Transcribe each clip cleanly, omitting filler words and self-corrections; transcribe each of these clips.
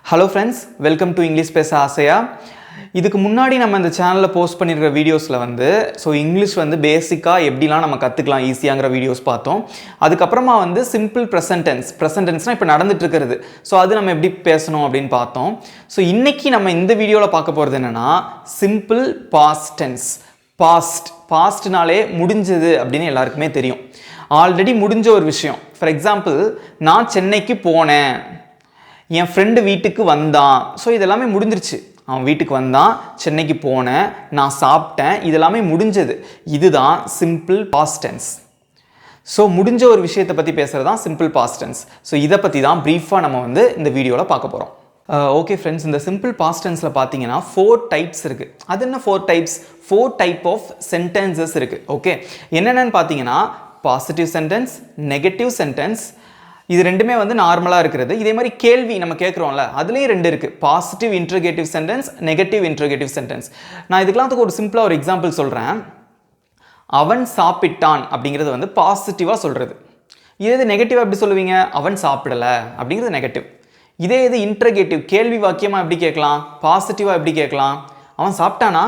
Hello friends, welcome to English Pesa Aasaya. இதுக்கு முன்னாடி நம்ம இந்த சேனல்ல போஸ்ட் பண்ணிருக்கிற வீடியோஸ்ல வந்து இங்கிலீஷ் வந்து பேசிக்கா எப்படிலாம் நம்ம கத்துக்கலாம் ஈஸியாங்கற வீடியோஸ் பார்த்தோம். அதுக்கு அப்புறமா வந்து சிம்பிள் பிரசன்ட் டென்ஸ்னா இப்போ நடந்துட்டு இருக்குது. அது நம்ம எப்படி பேசணும் அப்படினு பார்த்தோம். இன்னைக்கு நம்ம இந்த வீடியோல பார்க்க போறது என்னன்னா சிம்பிள் பாஸ்ட் டென்ஸ். பாஸ்ட்னாலே முடிஞ்சது அப்படினு எல்லாருக்குமே தெரியும். ஆல்ரெடி முடிஞ்ச ஒரு விஷயம். ஃபார் எக்ஸாம்பிள் நான் சென்னைக்கு போனேன். என் ஃப்ரெண்ட் வீட்டுக்கு வந்தான். இதெல்லாமே முடிஞ்சிருச்சு. அவன் வீட்டுக்கு வந்தான், சென்னைக்கு போனேன், நான் சாப்பிட்டேன், இதெல்லாமே முடிஞ்சது. இதுதான் சிம்பிள் பாஸ்ட் டென்ஸ். முடிஞ்ச ஒரு விஷயத்தை பற்றி பேசுகிறது தான் சிம்பிள் பாஸ்ட் டென்ஸ். இதை பற்றி தான் ப்ரீஃபாக நம்ம வந்து இந்த வீடியோவில் பார்க்க போகிறோம். ஓகே ஃப்ரெண்ட்ஸ், இந்த சிம்பிள் பாஸ்ட் டென்ஸில் பார்த்தீங்கன்னா 4 டைப்ஸ் இருக்குது. அது என்ன 4 டைப்ஸ்? 4 டைப் ஆஃப் சென்டென்சஸ் இருக்குது. ஓகே, என்னென்னு பார்த்தீங்கன்னா பாசிட்டிவ் சென்டென்ஸ், நெகட்டிவ் சென்டென்ஸ், இது ரெண்டுமே வந்து நார்மலாக இருக்கிறது. இதே மாதிரி கேள்வி நம்ம கேட்குறோம்ல, அதுலேயும் 2 இருக்குது. Positive interrogative sentence, negative interrogative sentence. நான் இதுக்கெல்லாம் ஒரு சிம்பிளாக ஒரு எக்ஸாம்பிள் சொல்கிறேன். அவன் சாப்பிட்டான் அப்படிங்கிறது வந்து பாசிட்டிவாக சொல்கிறது. இதே நெகட்டிவாக எப்படி சொல்லுவீங்க? அவன் சாப்பிடலை அப்படிங்கிறது நெகட்டிவ். இதே இது இன்ட்ரோகேட்டிவ் கேள்வி வாக்கியமாக எப்படி கேட்கலாம்? பாசிட்டிவாக எப்படி கேட்கலாம்? அவன் சாப்பிட்டானா,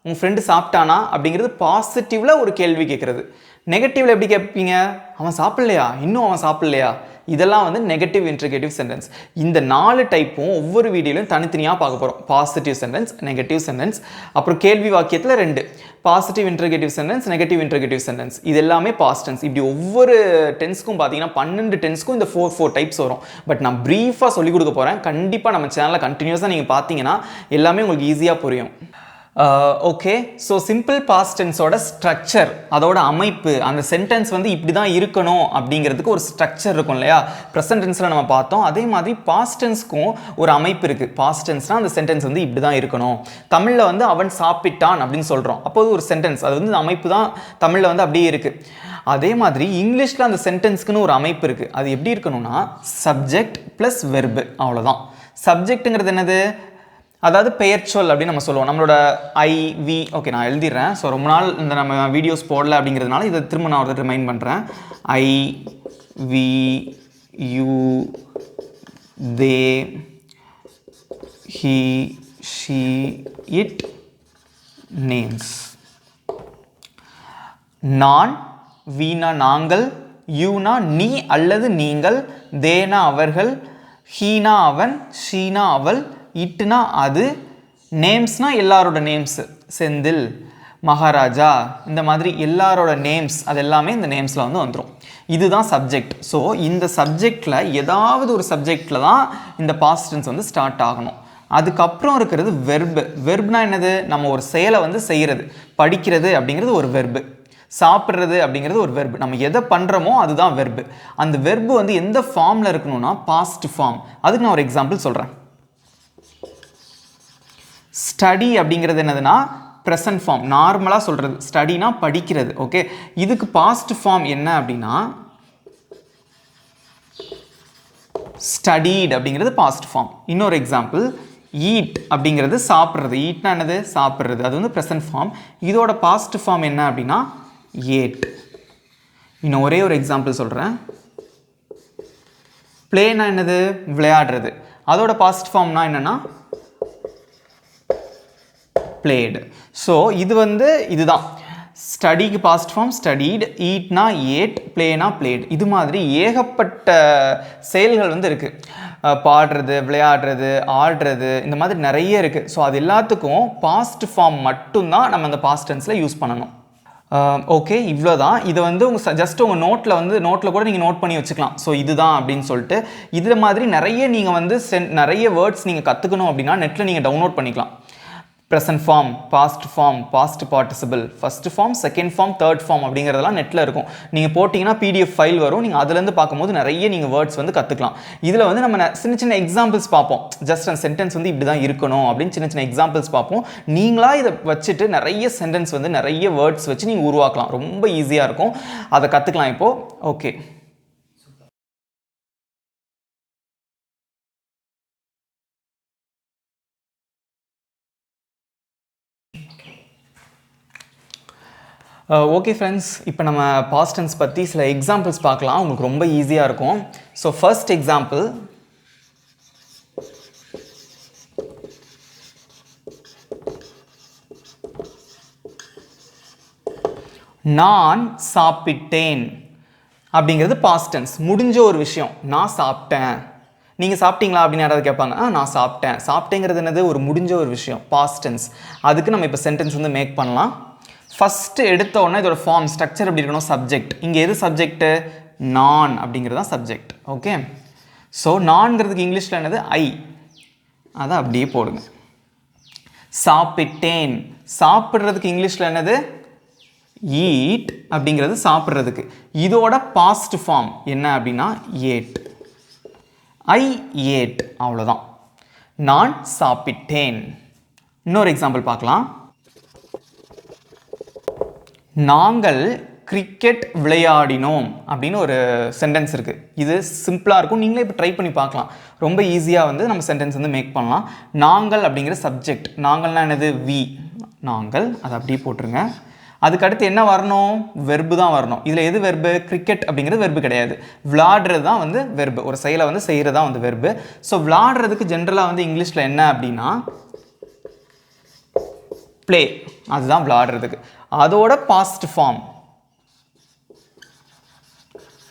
உன் ஃப்ரெண்டு சாப்பிட்டானா அப்படிங்கிறது பாசிட்டிவில் ஒரு கேள்வி கேட்குறது. நெகட்டிவ்ல எப்படி கேட்பீங்க? அவன் சாப்பிடலையா, இன்னும் அவன் சாப்பிடலையா? இதெல்லாம் வந்து நெகட்டிவ் இன்ட்ரோகேட்டிவ் சென்டென்ஸ். இந்த 4 டைப்பும் ஒவ்வொரு வீடியோலையும் தனித்தனியாக பார்க்க போகிறோம். பாசிட்டிவ் சென்டென்ஸ், நெகட்டிவ் சென்டென்ஸ், அப்புறம் கேள்வி வாக்கியத்தில் 2 positive interrogative sentence, negative interrogative sentence. இது எல்லாமே பாஸ்ட் டென்ஸ். இப்படி ஒவ்வொரு டென்ஸ்க்கும் பார்த்தீங்கன்னா 12 டென்ஸ்க்கும் இந்த 4 டைப்ஸ் வரும். பட் நான் ப்ரீஃபாக சொல்லிக் கொடுக்க போகிறேன். கண்டிப்பாக நம்ம சேனலில் கண்டினியூஸாக நீங்கள் பார்த்தீங்கன்னா எல்லாமே உங்களுக்கு ஈஸியாக புரியும். ஓகே, சிம்பிள் பாஸ்ட் டென்ஸோட ஸ்ட்ரக்சர், அதோட அமைப்பு, அந்த சென்டென்ஸ் வந்து இப்படி தான் இருக்கணும் அப்படிங்கிறதுக்கு ஒரு ஸ்ட்ரக்சர் இருக்கும் இல்லையா? ப்ரெசன்ட் டென்ஸில் நம்ம பார்த்தோம். அதே மாதிரி பாஸ்ட் டென்ஸ்க்கும் ஒரு அமைப்பு இருக்குது. பாஸ்ட் டென்ஸ்னால் அந்த சென்டென்ஸ் வந்து இப்படி தான் இருக்கணும். தமிழில் வந்து அவன் சாப்பிட்டான் அப்படின்னு சொல்கிறோம். அப்போது ஒரு சென்டென்ஸ், அது வந்து அமைப்பு தான் தமிழில் வந்து அப்படியே இருக்குது. அதே மாதிரி இங்கிலீஷில் அந்த சென்டென்ஸ்க்குன்னு ஒரு அமைப்பு இருக்குது. அது எப்படி இருக்கணும்னா சப்ஜெக்ட் ப்ளஸ் வெர்பு, அவ்வளோதான். சப்ஜெக்ட்டுங்கிறது என்னது? அதாவது பெயர் சொல் அப்படின்னு நம்ம சொல்லுவோம். நம்மளோட ஐ வி, ஓகே நான் எழுதிடுறேன். ரொம்ப நாள் இந்த நம்ம வீடியோஸ் போடல அப்படிங்கிறதுனால இதை திரும்ப நான் ஒரு ரிமைண்ட் பண்ணுறேன். I we you they he she it names. நான், வீணா நாங்கள், யூனா நீ அல்லது நீங்கள், தேனா அவர்கள், ஹீனா அவன், ஷீனா அவள், இட்னா அது, நேம்ஸ்னா எல்லாரோட நேம்ஸ், செந்தில், மகாராஜா, இந்த மாதிரி எல்லாரோட நேம்ஸ், அது எல்லாமே இந்த நேம்ஸில் வந்து வந்துடும். இதுதான் சப்ஜெக்ட். இந்த சப்ஜெக்டில் ஏதாவது ஒரு சப்ஜெக்டில் தான் இந்த பாஸ்ட் டென்ஸ் வந்து ஸ்டார்ட் ஆகணும். அதுக்கப்புறம் இருக்கிறது வெர்பு. வெர்ப்னா என்னது? நம்ம ஒரு செயலை வந்து செய்கிறது. படிக்கிறது அப்படிங்கிறது ஒரு வெர்பு, சாப்பிட்றது அப்படிங்கிறது ஒரு வெர்பு. நம்ம எதை பண்ணுறோமோ அதுதான் வெர்பு. அந்த வெர்பு வந்து எந்த ஃபார்மில் இருக்கணும்னா பாஸ்ட் ஃபார்ம். அதுக்கு நான் ஒரு எக்ஸாம்பிள் சொல்கிறேன். ஸ்டடி அப்படிங்கிறது என்னதுன்னா ப்ரெசன்ட் ஃபார்ம், நார்மலாக சொல்கிறது. ஸ்டடினா படிக்கிறது. ஓகே, இதுக்கு பாஸ்ட் ஃபார்ம் என்ன அப்படின்னா ஸ்டடீட் அப்படிங்கிறது பாஸ்ட் ஃபார்ம். இன்னொரு எக்ஸாம்பிள், ஈட் அப்படிங்கிறது சாப்பிட்றது. ஈட்னா என்னது? சாப்பிட்றது. அது வந்து ப்ரெசன்ட் ஃபார்ம். இதோட பாஸ்ட் ஃபார்ம் என்ன அப்படின்னா ஏட். இன்னும் ஒரே ஒரு எக்ஸாம்பிள் சொல்கிறேன். பிளேனா என்னது? விளையாடுறது. அதோட பாஸ்ட் ஃபார்ம்னா என்னென்னா பிளேடு. இது வந்து இதுதான் ஸ்டடிக்கு பாஸ்ட் ஃபார்ம் ஸ்டடீட், ஈட்னா ஏட், பிளேனா பிளேட். இது மாதிரி ஏகப்பட்ட செயல்கள் வந்து இருக்குது. பாடுறது, விளையாடுறது, ஆடுறது, இந்த மாதிரி நிறைய இருக்குது. அது எல்லாத்துக்கும் பாஸ்ட் ஃபார்ம் மட்டும்தான் நம்ம அந்த பாஸ்ட் டென்ஸில் யூஸ் பண்ணணும். ஓகே, இவ்வளோதான். இதை வந்து உங்கள் ஜஸ்ட் உங்கள் நோட்டில் கூட நீங்கள் நோட் பண்ணி வச்சுக்கலாம். இதுதான் அப்படின்னு சொல்லிட்டு. இதில் மாதிரி நிறைய நீங்கள் வந்து நிறைய வேர்ட்ஸ் நீங்கள் கற்றுக்கணும் அப்படின்னா நெட்டில் நீங்கள் டவுன்லோட் பண்ணிக்கலாம். Present form, past form, past participle, first form, second form, third form அப்படிங்கிறதெல்லாம் நெட்டில் இருக்கும். நீங்கள் போட்டிங்கன்னா PDF ஃபைல் வரும். நீங்கள் அதுலேருந்து பார்க்கும்போது நிறைய நீங்கள் வேர்ட்ஸ் வந்து கற்றுக்கலாம். இதில் வந்து நம்ம சின்ன எக்ஸாம்பிள்ஸ் பார்ப்போம். ஜஸ்ட் அந்த சென்டென்ஸ் வந்து இப்படி தான் இருக்கணும் அப்படின்னு சின்ன எக்ஸாம்பிள்ஸ் பார்ப்போம். நீங்களாக இதை வச்சுட்டு நிறைய சென்டென்ஸ் வந்து நிறைய வேர்ட்ஸ் வச்சு நீங்கள் உருவாக்கலாம். ரொம்ப ஈஸியாக இருக்கும். அதை கற்றுக்கலாம் இப்போது. ஓகே, ஓகே ஃப்ரெண்ட்ஸ், இப்போ நம்ம பாஸ்ட் டென்ஸ் பற்றி சில எக்ஸாம்பிள்ஸ் பார்க்கலாம். உங்களுக்கு ரொம்ப ஈஸியாக இருக்கும். ஃபர்ஸ்ட் எக்ஸாம்பிள், நான் சாப்பிட்டேன் அப்படிங்கிறது பாஸ்ட் டென்ஸ், முடிஞ்ச ஒரு விஷயம். நான் சாப்பிட்டேன். நீங்கள் சாப்பிட்டீங்களா அப்படின்னு யாராவது கேட்பாங்க. நான் சாப்பிட்டேன். சாப்பிட்டேங்கிறது என்னது? ஒரு முடிஞ்ச ஒரு விஷயம், பாஸ்ட் டென்ஸ். அதுக்கு நம்ம இப்போ சென்டென்ஸ் வந்து மேக் பண்ணலாம். ஃபஸ்ட்டு எடுத்த உடனே இதோட ஃபார்ம் ஸ்ட்ரக்சர் எப்படி இருக்கணும்? சப்ஜெக்ட். இங்கே எது சப்ஜெக்ட்டு? நான் அப்படிங்கிறது தான் சப்ஜெக்ட். ஓகே, ஸோ நான்கிறதுக்கு இங்கிலீஷில் என்னது? ஐ. அதை அப்படியே போடுங்க. சாப்பிட்டேன். சாப்பிட்றதுக்கு இங்கிலீஷில் என்னது? ஈட் அப்படிங்கிறது சாப்பிட்றதுக்கு. இதோட பாஸ்ட் ஃபார்ம் என்ன அப்படின்னா ஏட். I ate. அவ்வளோதான். நான் சாப்பிட்டேன். இன்னொரு எக்ஸாம்பிள் பார்க்கலாம். நாங்கள் கிரிக்கெட் விளையாடினோம் அப்படின்னு ஒரு சென்டென்ஸ் இருக்குது. இது சிம்பிளாக இருக்கும். நீங்களே இப்போ ட்ரை பண்ணி பார்க்கலாம். ரொம்ப ஈஸியாக வந்து நம்ம சென்டென்ஸ் வந்து மேக் பண்ணலாம். நாங்கள் அப்படிங்கிற சப்ஜெக்ட். நாங்கள்னா என்னது? வி. நாங்கள். அதை அப்படியே போட்டுருங்க. அதுக்கடுத்து என்ன வரணும்? வெர்பு தான் வரணும். இதில் எது வெர்பு? கிரிக்கெட் அப்படிங்கிறது வெர்பு கிடையாது. விளாடுறது தான் வந்து வெர்பு. ஒரு செயலை வந்து செய்கிறது தான் வந்து வெர்பு. ஸோ விளாடுறதுக்கு ஜென்ரலாக வந்து இங்கிலீஷில் என்ன அப்படின்னா ப்ளே. அதுதான் விளாடுறதுக்கு. அதோட பாஸ்ட் ஃபார்ம்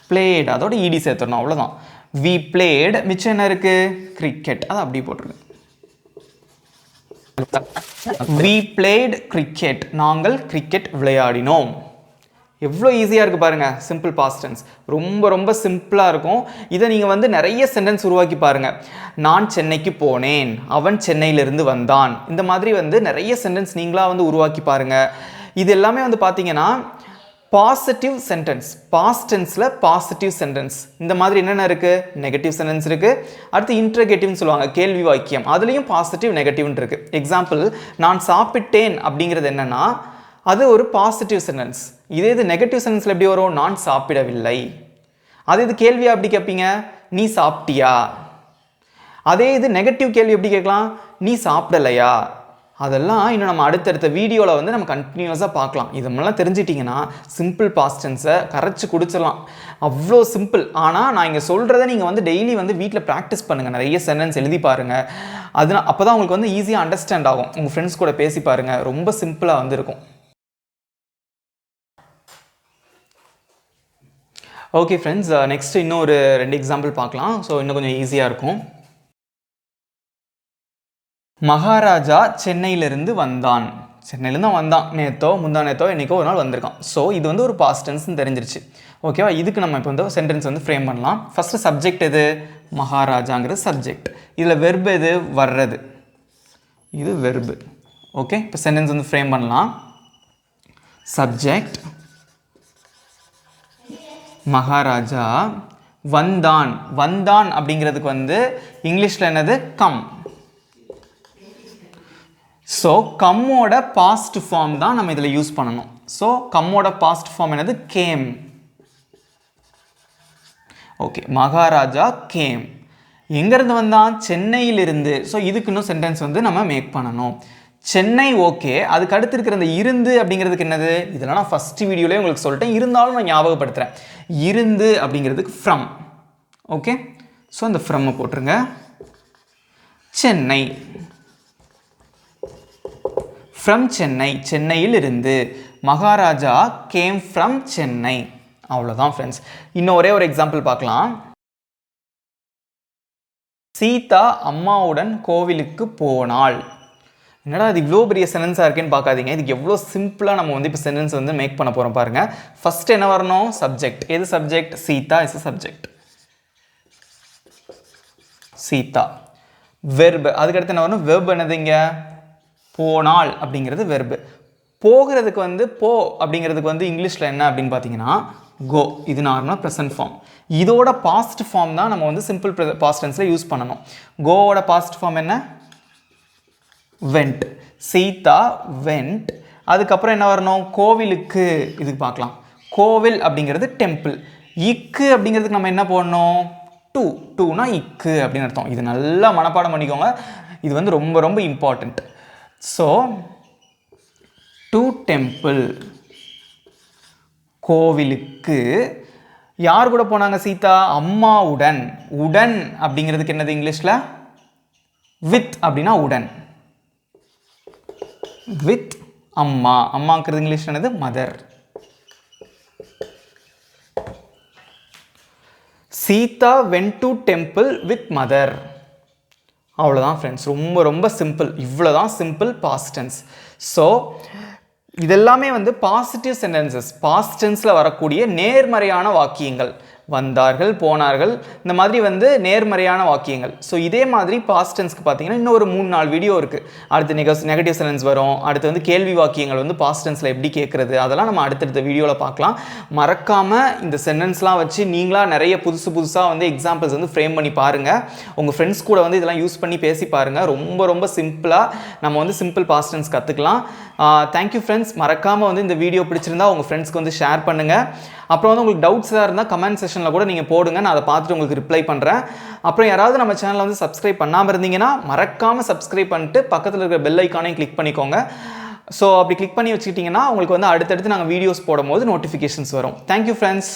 பிளேட். அதோட இடி சேர்த்துடணும். அவ்வளோதான். We played. மிச்சம் என்ன இருக்குது? கிரிக்கெட். அதை அப்படியே போட்டுருங்க. we played cricket. நாங்கள் கிரிக்கெட் விளையாடினோம். எவ்வளோ ஈஸியாக இருக்குது பாருங்கள். Simple past tense. ரொம்ப ரொம்ப சிம்பிளாக இருக்கும். இதை நீங்கள் வந்து நிறைய சென்டென்ஸ் உருவாக்கி பாருங்கள். நான் சென்னைக்கு போனேன், அவன் சென்னையிலிருந்து வந்தான். இந்த மாதிரி வந்து நிறைய சென்டென்ஸ் நீங்களாக வந்து உருவாக்கி பாருங்கள். இது எல்லாமே வந்து பார்த்தீங்கன்னா பாசிட்டிவ் சென்டென்ஸ். பாஸ்ட் டென்ஸில் பாசிட்டிவ் சென்டென்ஸ். இந்த மாதிரி என்னென்ன இருக்குது? நெகட்டிவ் சென்டென்ஸ் இருக்குது. அடுத்து இன்டர்கேட்டிவ்னு சொல்லுவாங்க, கேள்வி வாக்கியம். அதுலேயும் பாசிட்டிவ் நெகட்டிவ்னு இருக்குது. எக்ஸாம்பிள், நான் சாப்பிட்டேன் அப்படிங்கிறது என்னென்னா அது ஒரு பாசிட்டிவ் சென்டென்ஸ். இதே இது நெகட்டிவ் சென்டென்ஸில் எப்படி வரும்? நான் சாப்பிடவில்லை. அதே இது கேள்வியாக எப்படி கேட்பீங்க? நீ சாப்பிட்டியா. அதே இது நெகட்டிவ் கேள்வி எப்படி கேட்கலாம்? நீ சாப்பிடலையா. அதெல்லாம் இன்னும் நம்ம அடுத்தடுத்த வீடியோவில் வந்து நம்ம கண்டினியூஸாக பார்க்கலாம். இதெல்லாம் தெரிஞ்சிட்டிங்கன்னா சிம்பிள் பாஸ்ட் டென்ஸை கரைச்சி குடிச்சிடலாம். அவ்வளோ சிம்பிள். ஆனால் நான் இங்கே சொல்கிறத நீங்கள் வந்து டெய்லி வந்து வீட்டில் ப்ராக்டிஸ் பண்ணுங்கள். நிறைய சென்டென்ஸ் எழுதி பாருங்கள். அப்போ தான் உங்களுக்கு வந்து ஈஸியாக அண்டர்ஸ்டாண்ட் ஆகும். உங்கள் ஃப்ரெண்ட்ஸ் கூட பேசி பாருங்கள். ரொம்ப சிம்பிளாக வந்து இருக்கும். ஓகே ஃப்ரெண்ட்ஸ், நெக்ஸ்ட் இன்னும் ஒரு 2 எக்ஸாம்பிள் பார்க்கலாம். ஸோ இன்னும் கொஞ்சம் ஈஸியாக இருக்கும். மகாராஜா சென்னையிலிருந்து வந்தான். சென்னையிலேருந்து வந்தான். நேற்றோ முந்தா நேற்றோ என்றைக்கோ ஒரு நாள் வந்திருக்கான். ஸோ இது வந்து ஒரு பாஸ்ட் டென்ஸ்னு தெரிஞ்சிருச்சு. ஓகேவா? இதுக்கு நம்ம இப்போ வந்து சென்டென்ஸ் வந்து ஃப்ரேம் பண்ணலாம். ஃபஸ்ட்டு சப்ஜெக்ட் எது? மகாராஜாங்கிறது சப்ஜெக்ட். இதில் வெர்பு எது? வர்றது. இது வெர்பு. ஓகே, இப்போ சென்டென்ஸ் வந்து ஃப்ரேம் பண்ணலாம். சப்ஜெக்ட் மகாராஜா வந்தான். வந்தான் அப்படிங்கிறதுக்கு வந்து இங்கிலீஷில் என்னது? கம். ஸோ கம்மோட பாஸ்ட் ஃபார்ம் தான் நம்ம இதில் யூஸ் பண்ணணும். ஸோ கம்மோட பாஸ்ட் ஃபார்ம் என்னது? கேம். Okay, Maharaja game. எங்கேருந்து வந்தான்? சென்னையிலிருந்து. ஸோ இதுக்கு இன்னும் சென்டென்ஸ் வந்து நம்ம மேக் பண்ணணும். சென்னை ஓகே. அதுக்கு அடுத்து இருக்கிற அந்த இருந்து அப்படிங்கிறதுக்கு என்னது? இதெல்லாம் நான் ஃபஸ்ட்டு வீடியோலேயே உங்களுக்கு சொல்லிட்டேன். இருந்தாலும் நான் ஞாபகப்படுத்துகிறேன். இருந்து அப்படிங்கிறதுக்கு ஃப்ரம். ஓகே, ஸோ அந்த ஃப்ரம்மை போட்டுருங்க. சென்னை. ஃப்ரம் சென்னை. சென்னையில் இருந்து. Maharaja came from Chennai. அவ்வளோதான் ஃப்ரெண்ட்ஸ். இன்னும் ஒரே ஒரு எக்ஸாம்பிள் பார்க்கலாம். சீதா அம்மாவுடன் கோவிலுக்கு போனாள். என்னடா அது இவ்வளோ பெரிய சென்டென்ஸாக இருக்கேன்னு பார்க்காதீங்க. இதுக்கு எவ்வளோ சிம்பிளாக நம்ம வந்து இப்போ சென்டென்ஸ் வந்து மேக் பண்ண போகிறோம் பாருங்கள். ஃபஸ்ட்டு என்ன வரணும்? சப்ஜெக்ட். எது subject? Sita is subject. Sita. Verb. அதுக்கடுத்து என்ன வரணும்? வெர்பு என்னதுங்க? போனாள் அப்படிங்கிறது வெர்பு. போகிறதுக்கு வந்து போ அப்படிங்கிறதுக்கு வந்து இங்கிலீஷில் என்ன அப்படின்னு பார்த்தீங்கன்னா கோ. இது நார்மலாக ப்ரெசன்ட் ஃபார்ம். இதோட பாஸ்ட் ஃபார்ம் தான் நம்ம வந்து சிம்பிள் பாஸ்ட் டென்ஸில் யூஸ் பண்ணணும். கோவோட பாஸ்ட் ஃபார்ம் என்ன? வெண்ட். சீதா வெண்ட். அதுக்கப்புறம் என்ன வரணும்? கோவிலுக்கு. இதுக்கு பார்க்கலாம். கோவில் அப்படிங்கிறது டெம்பிள். இக்கு அப்படிங்கிறதுக்கு நம்ம என்ன போடணும்? டூ. டூனா இக்கு அப்படின்னு அர்த்தம். இது நல்லா மனப்பாடம் பண்ணிக்கோங்க. இது வந்து ரொம்ப ரொம்ப இம்பார்ட்டண்ட். So to temple. கோவிலுக்கு. யார் கூட போனாங்க சீதா? அம்மாவுடன். உடன் அப்படிங்கிறதுக்கு என்னது இங்கிலீஷில்? வித் அப்படின்னா உடன். வித் அம்மா. அம்மாங்கிறது இங்கிலீஷ் என்னது? Mother. Sita went to temple with mother. அவ்வளோதான் ஃப்ரெண்ட்ஸ், ரொம்ப ரொம்ப சிம்பிள். இவ்வளோ தான் சிம்பிள் பாஸ்ட் டென்ஸ். ஸோ இதெல்லாமே வந்து பாசிட்டிவ் சென்டென்சஸ், பாஸ்ட் டென்ஸில் வரக்கூடிய நேர்மறையான வாக்கியங்கள். வந்தார்கள், போனார்கள், இந்த மாதிரி வந்து நேர்மறையான வாக்கியங்கள். ஸோ இதே மாதிரி பாஸ்ட் டென்ஸ்க்கு பார்த்தீங்கன்னா இன்னும் ஒரு 3-4 வீடியோ இருக்குது. அடுத்து நெகட்டிவ் சென்டென்ஸ் வரும். அடுத்து வந்து கேள்வி வாக்கியங்கள் வந்து பாஸ்ட் டென்ஸில் எப்படி கேட்குறது, அதெல்லாம் நம்ம அடுத்தடுத்த வீடியோவில் பார்க்கலாம். மறக்காமல் இந்த சென்டென்ஸ்லாம் வச்சு நீங்களாக நிறைய புதுசாக வந்து எக்ஸாம்பிள்ஸ் வந்து ஃப்ரேம் பண்ணி பாருங்கள். உங்கள் ஃப்ரெண்ட்ஸ் கூட வந்து இதெல்லாம் யூஸ் பண்ணி பேசி பாருங்கள். ரொம்ப ரொம்ப சிம்பிளாக நம்ம வந்து சிம்பிள் பாஸ்ட் டென்ஸ் கற்றுக்கலாம். Thank you friends. மறக்காமல் வந்து இந்த வீடியோ பிடிச்சிருந்தா உங்கள் ஃப்ரெண்ட்ஸ்க்கு வந்து ஷேர் பண்ணுங்கள். அப்புறம் வந்து உங்களுக்கு டவுட்ஸ் ஏதாவது இருந்தால் கமெண்ட் செக்ஷனில் கூட நீங்கள் போடுங்க, நான் அதை பார்த்துட்டு உங்களுக்கு ரிப்ளை பண்ணுறேன். அப்புறம் யாராவது நம்ம சேனலை வந்து சப்ஸ்கிரைப் பண்ணாமல் இருந்தீங்கன்னா மறக்காமல் சப்ஸ்கிரைப் பண்ணிட்டு பக்கத்தில் இருக்கிற பெல் ஐக்கானையும் கிளிக் பண்ணிக்கோங்க. ஸோ அப்படி கிளிக் பண்ணி வச்சுக்கிட்டிங்கன்னா உங்களுக்கு வந்து அடுத்தடுத்து நாங்கள் வீடியோஸ் போடும்போது நோட்டிஃபிகேஷன்ஸ் வரும். Thank you friends.